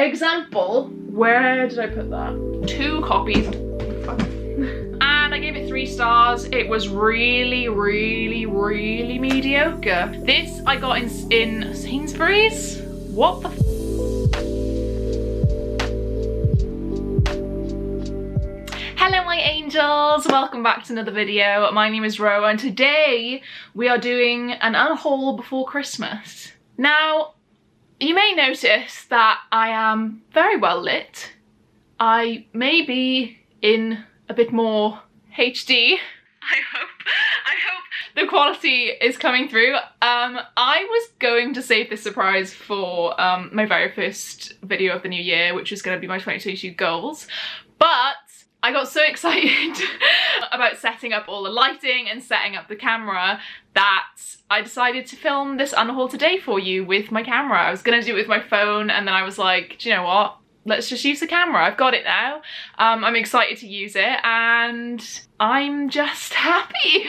example, where did I put that? 2 copies. And I gave it 3 stars. It was really, really, really mediocre. This I got in Sainsbury's. What the f? Hello my angels, welcome back to another video. My name is Ro and today we are doing an unhaul before Christmas. Now, you may notice that I am very well lit. I may be in a bit more HD. I hope the quality is coming through. I was going to save this surprise for my very first video of the new year, which is going to be my 2022 goals, but I got so excited about setting up all the lighting and setting up the camera that I decided to film this unhaul today for you with my camera. I was gonna do it with my phone and then I was like, do you know what? Let's just use the camera. I've got it now. I'm excited to use it and I'm just happy.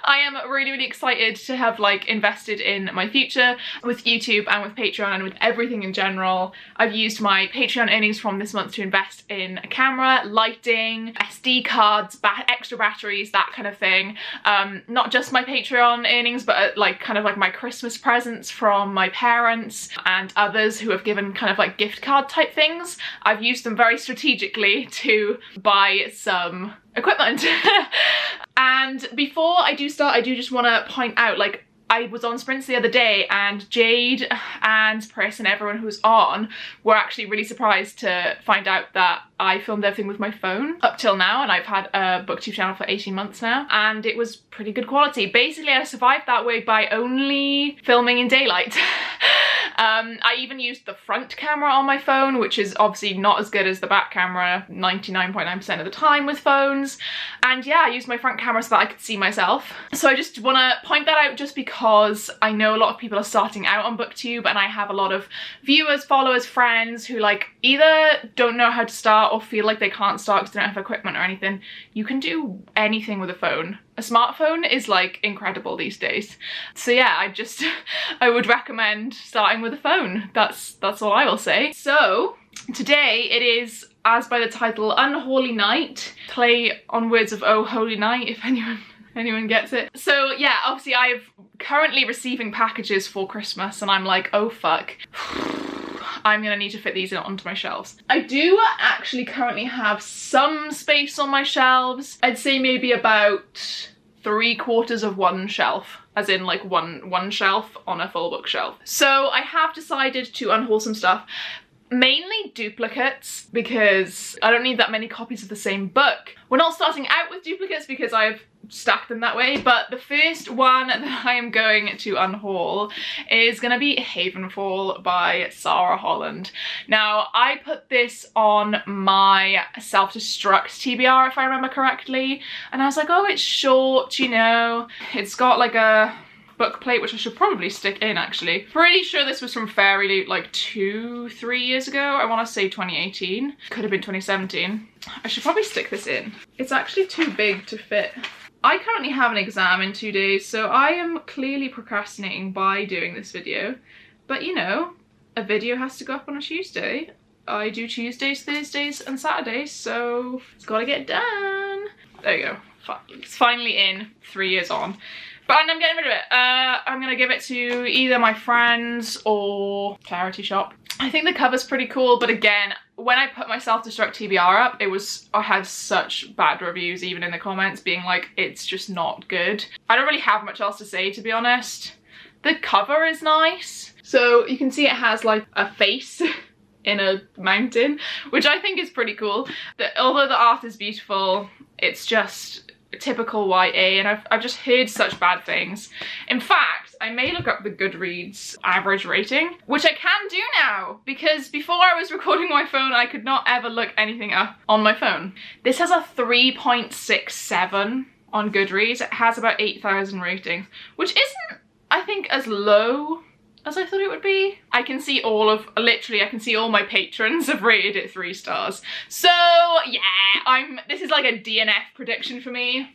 I am really, really excited to have like invested in my future with YouTube and with Patreon and with everything in general. I've used my Patreon earnings from this month to invest in a camera, lighting, SD cards, extra batteries, that kind of thing. Not just my Patreon earnings, but like kind of like my Christmas presents from my parents and others who have given kind of like gift card type things. I've used them very strategically to buy some equipment. And before I do start, I do just want to point out, like, I was on Sprints the other day and Jade and Chris and everyone who's on were actually really surprised to find out that I filmed everything with my phone up till now, and I've had a booktube channel for 18 months now and it was pretty good quality. Basically I survived that way by only filming in daylight. I even used the front camera on my phone, which is obviously not as good as the back camera 99.9% of the time with phones. And yeah, I used my front camera so that I could see myself. So I just want to point that out just because I know a lot of people are starting out on booktube and I have a lot of viewers, followers, friends who like either don't know how to start or feel like they can't start because they don't have equipment or anything. You can do anything with a phone. A smartphone is like incredible these days. So yeah, I would recommend starting with a phone. That's all I will say. So today it is, as by the title, Unholy Night. Play on words of Oh Holy Night, if anyone gets it. So yeah, obviously I'm currently receiving packages for Christmas and I'm like, oh fuck. I'm gonna need to fit these onto my shelves. I do actually currently have some space on my shelves. I'd say maybe about 3/4 of one shelf, as in like one shelf on a full bookshelf. So I have decided to unhaul some stuff, mainly duplicates because I don't need that many copies of the same book. We're not starting out with duplicates because I've stacked them that way, but the first one that I am going to unhaul is gonna be Havenfall by Sarah Holland. Now, I put this on my self-destruct TBR, if I remember correctly, and I was like, oh, it's short, you know, it's got like a book plate, which I should probably stick in actually. Pretty sure this was from Fairy Loot like 2-3 years ago. I want to say 2018. Could have been 2017. I should probably stick this in. It's actually too big to fit. I currently have an exam in 2 days, so I am clearly procrastinating by doing this video. But you know, a video has to go up on a Tuesday. I do Tuesdays, Thursdays and Saturdays, so it's gotta get done. There you go. It's finally in 3 years on. But I'm getting rid of it. I'm gonna give it to either my friends or charity shop. I think the cover's pretty cool, but again, when I put my self-destruct TBR up, I had such bad reviews even in the comments being like, it's just not good. I don't really have much else to say, to be honest. The cover is nice. So you can see it has like a face in a mountain, which I think is pretty cool. Although the art is beautiful, it's just typical YA, and I've just heard such bad things. In fact, I may look up the Goodreads average rating, which I can do now, because before I was recording my phone, I could not ever look anything up on my phone. This has a 3.67 on Goodreads. It has about 8,000 ratings, which isn't, I think, as low as I thought it would be. I can see literally I can see all my patrons have rated it 3 stars. So yeah, this is like a DNF prediction for me.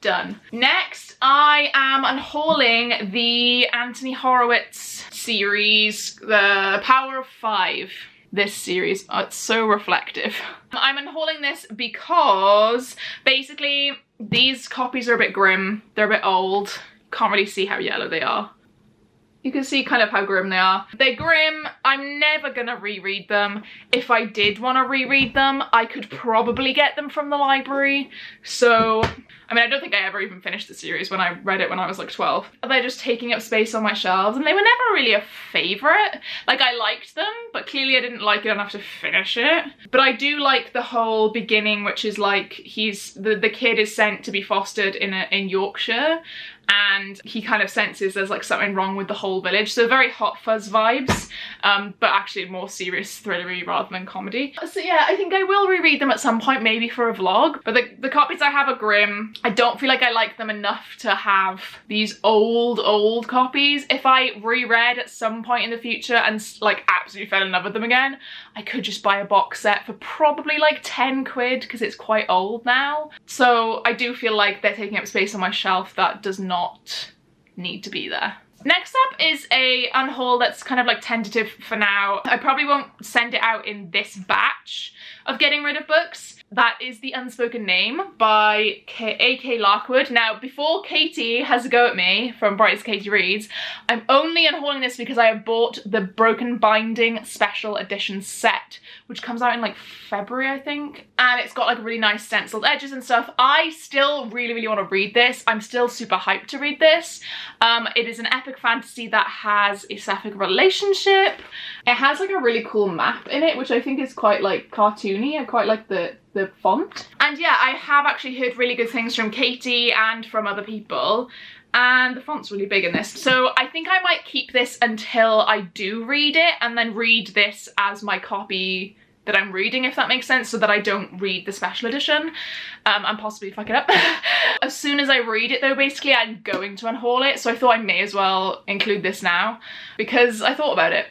done. Next, I am unhauling the Anthony Horowitz series, The Power of Five. This series, oh, it's so reflective. I'm unhauling this because basically these copies are a bit grim, they're a bit old. Can't really see how yellow they are. You can see kind of how grim they are. They're grim. I'm never gonna reread them. If I did want to reread them, I could probably get them from the library. So, I mean, I don't think I ever even finished the series when I read it when I was like 12. They're just taking up space on my shelves, and they were never really a favourite. Like, I liked them, but clearly I didn't like it enough to finish it. But I do like the whole beginning, which is like the kid is sent to be fostered in Yorkshire, and he kind of senses there's like something wrong with the whole village. So very Hot Fuzz vibes, but actually more serious thrillery rather than comedy. So yeah, I think I will reread them at some point, maybe for a vlog. But the copies I have are grim. I don't feel like I like them enough to have these old copies. If I reread at some point in the future and like absolutely fell in love with them again, I could just buy a box set for probably like 10 quid because it's quite old now. So I do feel like they're taking up space on my shelf that does not need to be there. Next up is a unhaul that's kind of like tentative for now. I probably won't send it out in this batch of getting rid of books. That is the Unspoken Name by A.K. Larkwood. Now, before Katie has a go at me from Bright as Katie Reads, I'm only unhauling this because I have bought the Broken Binding Special Edition set, which comes out in like February, I think. And it's got like really nice stenciled edges and stuff. I still really want to read this. I'm still super hyped to read this. It is an epic fantasy that has a sapphic relationship. It has like a really cool map in it, which I think is quite like cartoony. I quite like the font. And yeah, I have actually heard really good things from Katie and from other people, and the font's really big in this. So I think I might keep this until I do read it, and then read this as my copy that I'm reading, if that makes sense, so that I don't read the special edition and possibly fuck it up. As soon as I read it though, basically I'm going to unhaul it, so I thought I may as well include this now because I thought about it.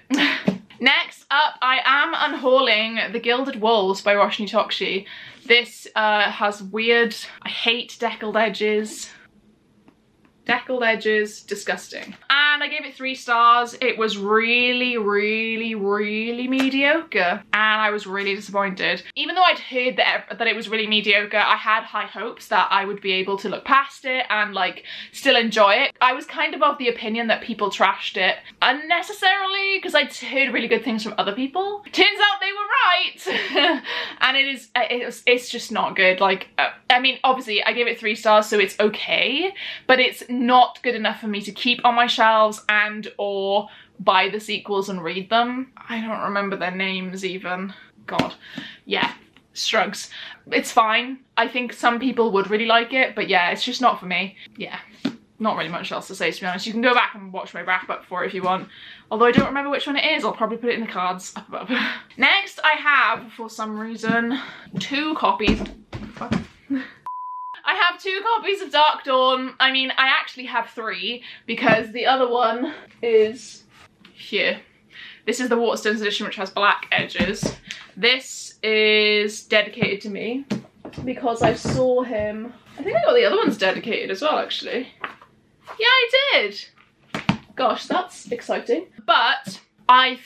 Next up, I am unhauling The Gilded Walls by Roshni Tokshi. This has weird, I hate deckled edges. Deckled edges, disgusting. And I gave it 3 stars. It was really mediocre. And I was really disappointed. Even though I'd heard that it was really mediocre, I had high hopes that I would be able to look past it and like still enjoy it. I was kind of the opinion that people trashed it unnecessarily because I'd heard really good things from other people. Turns out they were right. And it's just not good. Like, I mean, obviously I gave it 3 stars, so it's okay, but it's not good enough for me to keep on my shelves and or buy the sequels and read them. I don't remember their names even. God. Yeah, Strugs. It's fine. I think some people would really like it, but yeah, it's just not for me. Yeah, not really much else to say, to be honest. You can go back and watch my wrap up for it if you want. Although I don't remember which one it is, I'll probably put it in the cards up above. Next, I have, for some reason, 2 copies. Fuck. I have 2 copies of Dark Dawn. I mean, I actually have 3 because the other one is here. This is the Waterstones edition, which has black edges. This is dedicated to me because I saw him. I think I got the other ones dedicated as well, actually. Yeah, I did. Gosh, that's exciting. But I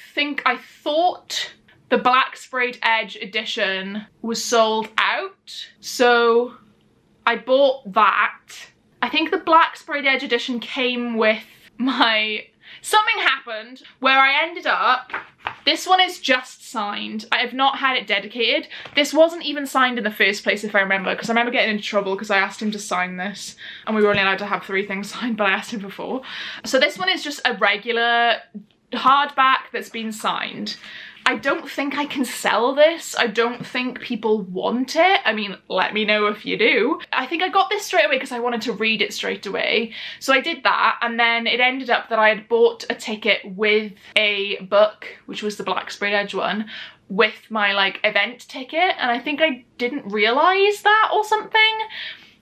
thought the black sprayed edge edition was sold out, so I bought that. I think the black sprayed edge edition came with my... Something happened where I ended up... This one is just signed. I have not had it dedicated. This wasn't even signed in the first place, if I remember, because I remember getting into trouble because I asked him to sign this and we were only allowed to have 3 things signed, but I asked him before. So this one is just a regular hardback that's been signed. I don't think I can sell this. I don't think people want it. I mean, let me know if you do. I think I got this straight away because I wanted to read it straight away. So I did that, and then it ended up that I had bought a ticket with a book, which was the black sprayed edge one, with my like event ticket, and I think I didn't realise that or something.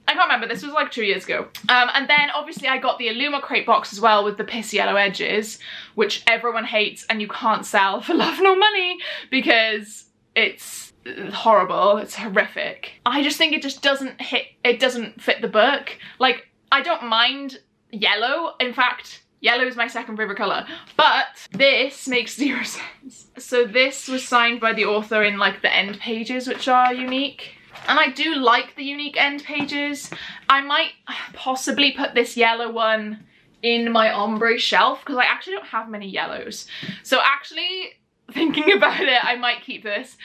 I can't remember, this was like 2 years ago. And then obviously I got the Illuma crate box as well with the piss yellow edges, which everyone hates and you can't sell for love nor money because it's horrible, it's horrific. I just think it just doesn't fit the book. Like, I don't mind yellow. In fact, yellow is my second favourite colour, but this makes zero sense. So this was signed by the author in like the end pages, which are unique. And I do like the unique end pages. I might possibly put this yellow one in my ombre shelf because I actually don't have many yellows. So actually, thinking about it, I might keep this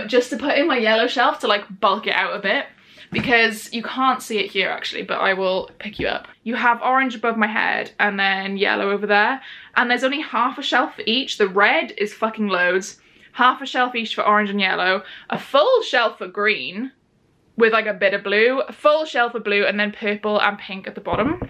just to put in my yellow shelf to like bulk it out a bit, because you can't see it here actually, but I will pick you up. You have orange above my head and then yellow over there, and there's only half a shelf for each. The red is fucking loads. Half a shelf each for orange and yellow, a full shelf for green with like a bit of blue, a full shelf for blue, and then purple and pink at the bottom.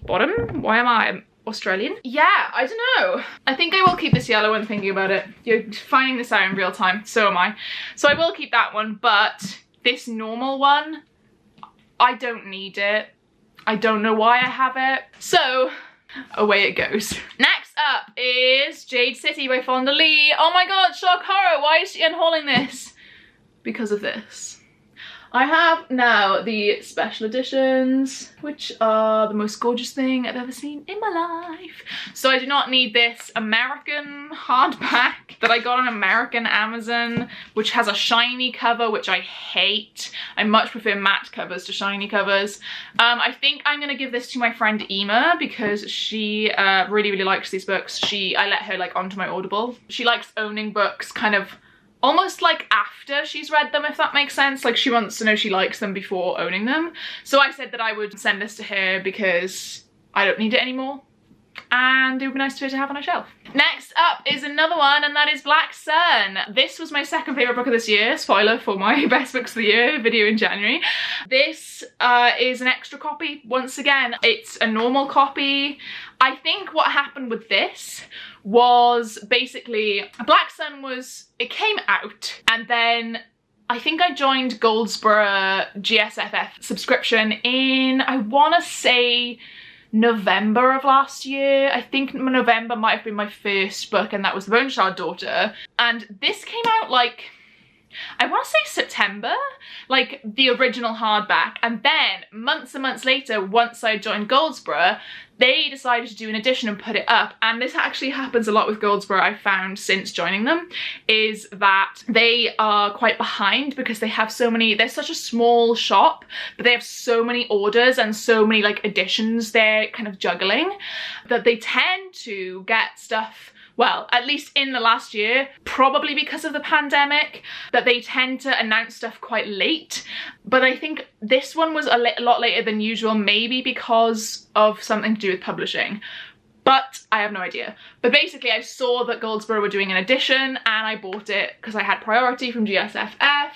Bottom? Why am I Australian? Yeah, I don't know. I think I will keep this yellow one, thinking about it. You're finding this out in real time, so am I. So I will keep that one, but this normal one, I don't need it. I don't know why I have it. So away it goes. Next up is Jade City by Fonda Lee. Oh my god, shock horror, why is she unhauling this? Because of this. I have now the special editions, which are the most gorgeous thing I've ever seen in my life. So I do not need this American hardback that I got on American Amazon, which has a shiny cover, which I hate. I much prefer matte covers to shiny covers. I think I'm gonna give this to my friend Ema because she really likes these books. I let her like onto my Audible. She likes owning books kind of almost like after she's read them, if that makes sense. Like, she wants to know she likes them before owning them. So I said that I would send this to her because I don't need it anymore, and it would be nice for her to have on her shelf. Next up is another one, and that is Black Sun. This was my second favourite book of this year. Spoiler for my best books of the year video in January. This is an extra copy. Once again, it's a normal copy. I think what happened with this was basically Black Sun it came out, and then I think I joined Goldsboro GSFF subscription in, I want to say, November of last year. I think November might have been my first book, and that was The Bone Shard Daughter. And this came out like, I want to say September, like the original hardback. And then months and months later, once I joined Goldsboro, they decided to do an edition and put it up. And this actually happens a lot with Goldsboro, I've found since joining them, is that they are quite behind because they have so many, they're such a small shop, but they have so many orders and so many like editions they're kind of juggling, that they tend to get stuff, well, at least in the last year, probably because of the pandemic, that they tend to announce stuff quite late. But I think this one was a lot later than usual, maybe because of something to do with publishing. But I have no idea. But basically I saw that Goldsboro were doing an edition and I bought it because I had priority from GSFF.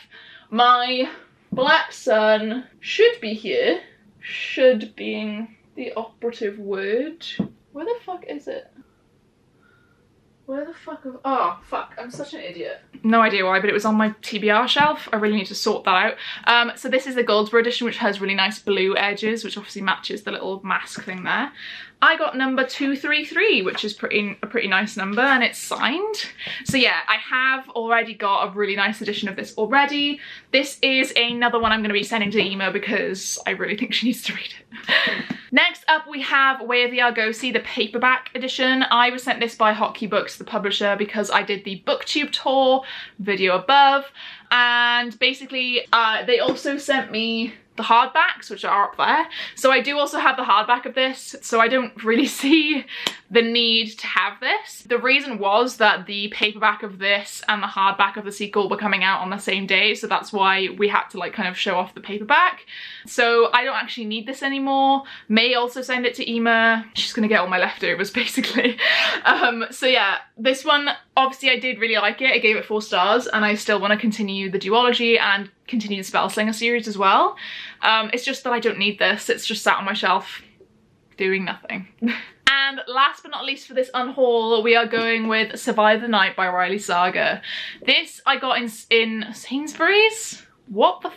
My Black Sun should be here. Should being the operative word. Where the fuck is it? Where the fuck oh fuck, I'm such an idiot. No idea why, but it was on my TBR shelf. I really need to sort that out. So this is the Goldsboro edition, which has really nice blue edges, which obviously matches the little mask thing there. I got number 233, which is a pretty nice number, and it's signed. So yeah, I have already got a really nice edition of this already. This is another one I'm going to be sending to Ema because I really think she needs to read it. Next up we have Way of the Argosy, the paperback edition. I was sent this by Hotkey Books, the publisher, because I did the booktube tour, video above, and basically they also sent me the hardbacks, which are up there. So I do also have the hardback of this, so I don't really see the need to have this. The reason was that the paperback of this and the hardback of the sequel were coming out on the same day, so that's why we had to like kind of show off the paperback. So I don't actually need this anymore. May also send it to Ema. She's gonna get all my leftovers basically. So yeah, this one, obviously I did really like it. I gave it 4 stars, and I still want to continue the duology and continue the Spellslinger series as well. It's just that I don't need this. It's just sat on my shelf doing nothing. And last but not least for this unhaul, we are going with Survive the Night by Riley Saga. This I got in Sainsbury's? What the f?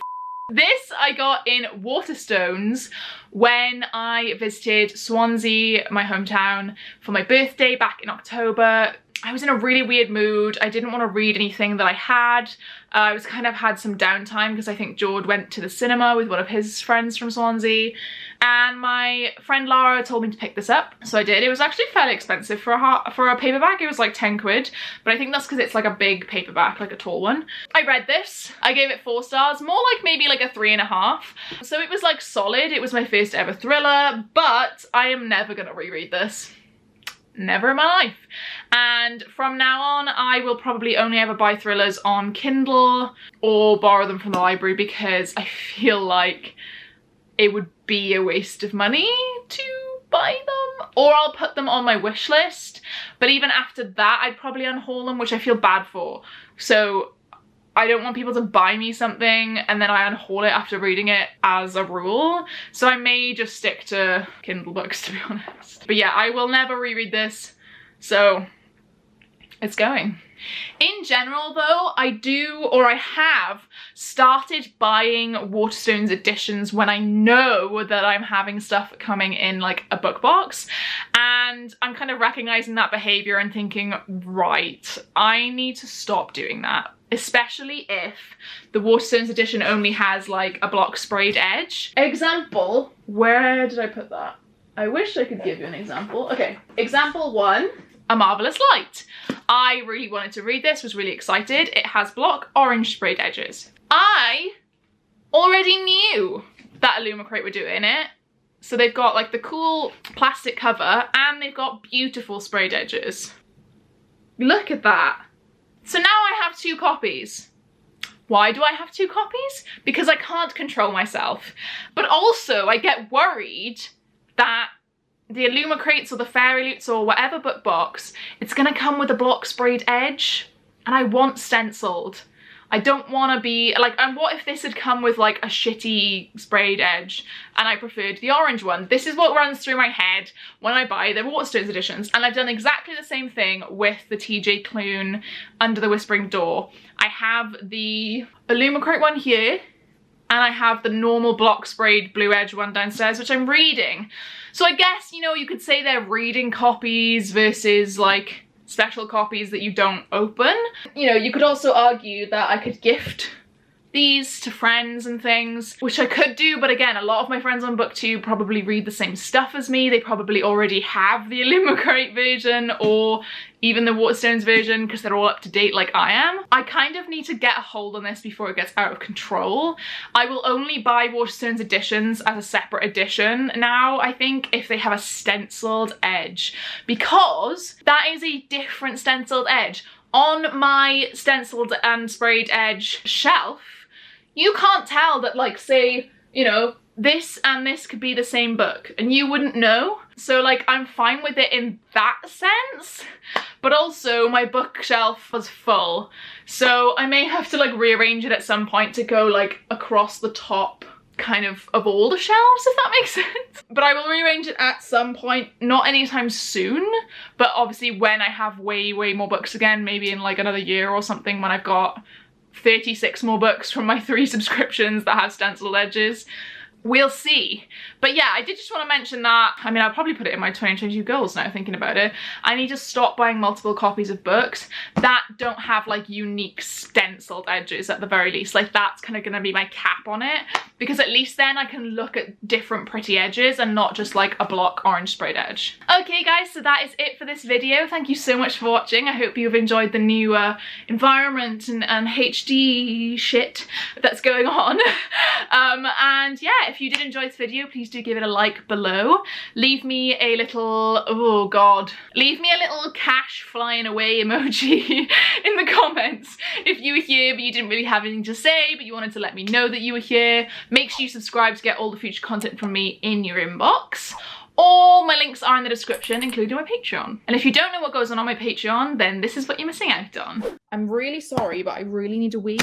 This I got in Waterstones when I visited Swansea, my hometown, for my birthday back in October. I was in a really weird mood. I didn't want to read anything that I had. I was kind of had some downtime because I think George went to the cinema with one of his friends from Swansea, and my friend Lara told me to pick this up, so I did. It was actually fairly expensive for a paperback. It was like 10 quid, but I think that's because it's like a big paperback, like a tall one. I read this. I gave it 4 stars, more like maybe like a 3.5. So it was like solid. It was my first ever thriller, but I am never gonna reread this. Never in my life. And from now on, I will probably only ever buy thrillers on Kindle or borrow them from the library, because I feel like it would be a waste of money to buy them, or I'll put them on my wish list. But even after that, I'd probably unhaul them, which I feel bad for. So I don't want people to buy me something and then I unhaul it after reading it as a rule. So I may just stick to Kindle books, to be honest. But yeah, I will never reread this, so it's going. In general though, I have started buying Waterstones Editions when I know that I'm having stuff coming in like a book box, and I'm kind of recognizing that behavior and thinking, right, I need to stop doing that. Especially if the Waterstones edition only has like a block sprayed edge. Example, where did I put that? I wish I could give you an example. Okay, example 1, A Marvelous Light. I really wanted to read this, was really excited. It has block orange sprayed edges. I already knew that Illumicrate were doing it. So they've got like the cool plastic cover and they've got beautiful sprayed edges. Look at that. So now I have 2 copies. Why do I have 2 copies? Because I can't control myself. But also I get worried that the Illumicrates or the Fairy Loots or whatever book box, it's gonna come with a block sprayed edge, and I want stenciled. I don't want to be like, and what if this had come with like a shitty sprayed edge and I preferred the orange one? This is what runs through my head when I buy the Waterstones editions, and I've done exactly the same thing with the TJ Klune Under the Whispering Door. I have the Illumicrate one here, and I have the normal block sprayed blue edge one downstairs, which I'm reading. So I guess, you know, you could say they're reading copies versus like special copies that you don't open. You know, you could also argue that I could gift these to friends and things, which I could do, but again, a lot of my friends on BookTube probably read the same stuff as me. They probably already have the Illumicrate version or even the Waterstones version because they're all up to date like I am. I kind of need to get a hold on this before it gets out of control. I will only buy Waterstones editions as a separate edition now, I think, if they have a stenciled edge, because that is a different stenciled edge. On my stenciled and sprayed edge shelf, you can't tell that, like, say, you know, this and this could be the same book and you wouldn't know. So like, I'm fine with it in that sense, but also my bookshelf was full. So I may have to like rearrange it at some point to go like across the top kind of all the shelves, if that makes sense. But I will rearrange it at some point, not anytime soon, but obviously when I have way more books again, maybe in like another year or something, when I've got 36 more books from my 3 subscriptions that have stenciled edges. We'll see. But yeah, I did just want to mention that. I mean, I'll probably put it in my 2022 goals now, thinking about it. I need to stop buying multiple copies of books that don't have like unique stenciled edges at the very least. Like, that's kind of going to be my cap on it, because at least then I can look at different pretty edges and not just like a block orange sprayed edge. Okay guys, so that is it for this video. Thank you so much for watching. I hope you've enjoyed the new environment and HD shit that's going on. And yeah, if you did enjoy this video, please do give it a like below. Leave me a little, oh god, leave me a little cash flying away emoji in the comments if you were here but you didn't really have anything to say but you wanted to let me know that you were here. Make sure you subscribe to get all the future content from me in your inbox. All my links are in the description, including my Patreon. And if you don't know what goes on my Patreon, then this is what you're missing out on. I'm really sorry, but I really need a wee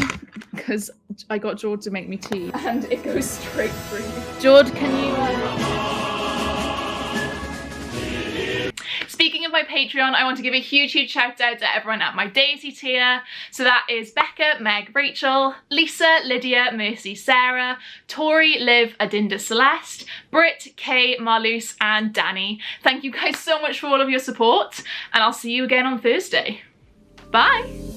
because I got George to make me tea and it goes straight through. George, can you... Speaking of of my Patreon, I want to give a huge shout out to everyone at my Daisy tier. So that is Becca, Meg, Rachel, Lisa, Lydia, Mercy, Sarah, Tori, Liv, Adinda, Celeste, Britt, Kay, Marloose and Danny. Thank you guys so much for all of your support, and I'll see you again on Thursday. Bye!